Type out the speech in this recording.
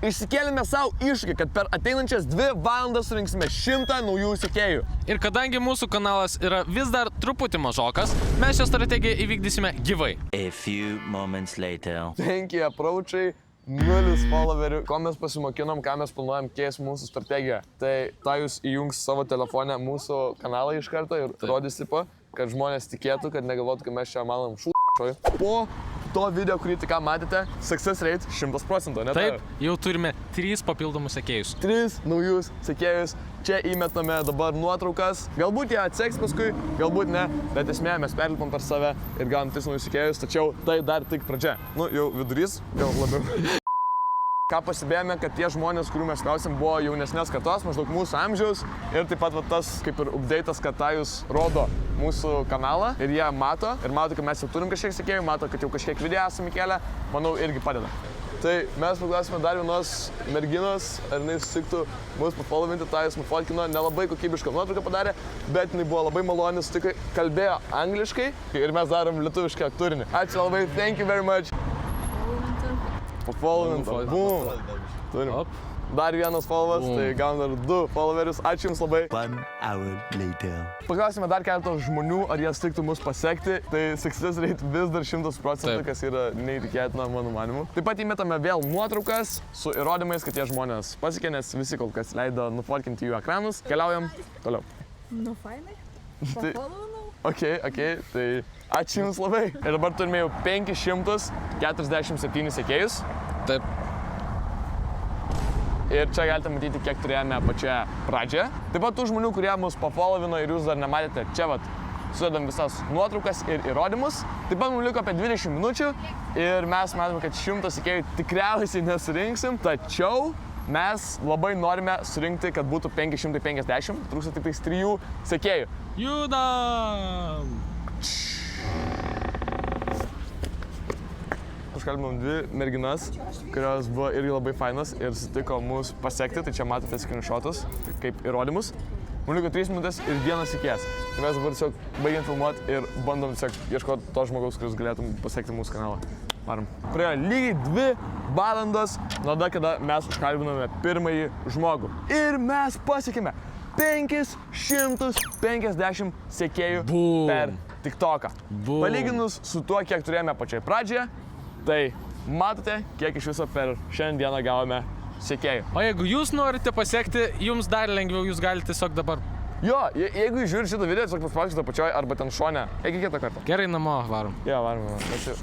išsikėlėme savo iššūkį, kad per ateinančias 2 valandas surinksime 100 naujų sekėjų. Ir kadangi mūsų kanalas yra vis dar truputį mažokas, mes šią strategiją įvykdysime gyvai. A few moments later. 5 approachai, 0 followerių. Ko mes pasimokinom, ką mes planuojam keis mūsų strategiją. Tai tą jūs įjungs savo telefonę mūsų kanalą iš karto ir rodys tipo, kad žmonės tikėtų, kad negalvotų, kad mes čia manom šūšoj. Po to video, kurį tik ką matėte, success rate 100%, ne? Taip, jau turime 3 papildomus sekėjus. 3 naujus sekėjus. Čia įmetame dabar nuotraukas. Galbūt jie atseks paskui, galbūt ne, bet esmė mes perlipam per save ir gavom 3 naujus sekėjus, tačiau tai dar tik pradžia. Nu, jau vidurys, gal labiau. Ką pasibėjome, kad tie žmonės, kurių mes klausim, buvo jaunesnės kartos, maždaug mūsų amžiaus ir taip pat va, tas kaip ir update'as, kad tą jūs rodo mūsų kanalą ir jie mato, kad mes jau turim kažkiek sekėjų, mato, kad jau kažkiek video esame įkėlę, manau, irgi padeda. Tai mes paklausime dar vienos merginos, ar jinai susiktų mus pafollovinti, tą jis nufotkino, nelabai kokybišką nuotrauką padarė, bet jinai buvo labai maloni, sutikai, kalbėjo angliškai ir mes darom lietuvišką turinį. Ačiū labai, thank you very much. Pafollovinta, bum. Turim. Dar vienas followas, tai gavom dar 2 followerius. Ačiū Jums labai. 1 hour later. Paklausime dar keletą žmonių, ar jie sutiktų mus pasiekti. Tai success rate vis dar 100%, kas yra neįtikėtina mano manimu. Taip pat įmetame vėl nuotraukas su įrodymais, kad tie žmonės pasiekė, nes visi kol kas leido nufotkinti jų ekranus. Keliaujam toliau. Nu, fainai. Pafollovinau. Ok, tai ačiū Jums labai. Ir dabar turime jau 547 sekėjus. Taip. Ir čia galite matyti, kiek turėjome pačioje pradžioje. Taip pat tų žmonių, kurie mus pafollowino ir jūs dar nematėte, čia vat sudedam visas nuotraukas ir įrodymus. Taip pat mums liko apie 20 minučių ir mes matome, kad 100 sekėjų tikriausiai nesurinksim, tačiau mes labai norime surinkti, kad būtų 550, trūksta tik 3 sekėjų. Judam! Užkalbinom 2 merginas, kurios buvo irgi labai fainas ir sutiko mus pasiekti, tai čia matote screenshotus kaip įrodymus. Mums liko 3 minutės ir 1 sekėjas. Tai mes dabar tiesiog baigiam filmuoti ir bandom tiesiog ieškoti to žmogaus, kuris galėtų pasiekti mūsų kanalą. Varom. Praėjo lygiai 2 valandos nuo tada, kada mes užkalbinome pirmąjį žmogų. Ir mes pasiekėme 550 sekėjų per TikToką. Palyginus su tuo, kiek turėjome pačioje pradžioje, tai matote, kiek iš viso per šiandieną gavome sekėjų. O jeigu jūs norite pasiekti, jums dar lengviau, jūs galite tiesiog dabar. Jo, jeigu žiūri šitą video, tiesiog paspauskite apačioj arba ten šone. Iki kitą kartą. Gerai, namo varom. Jo, varom.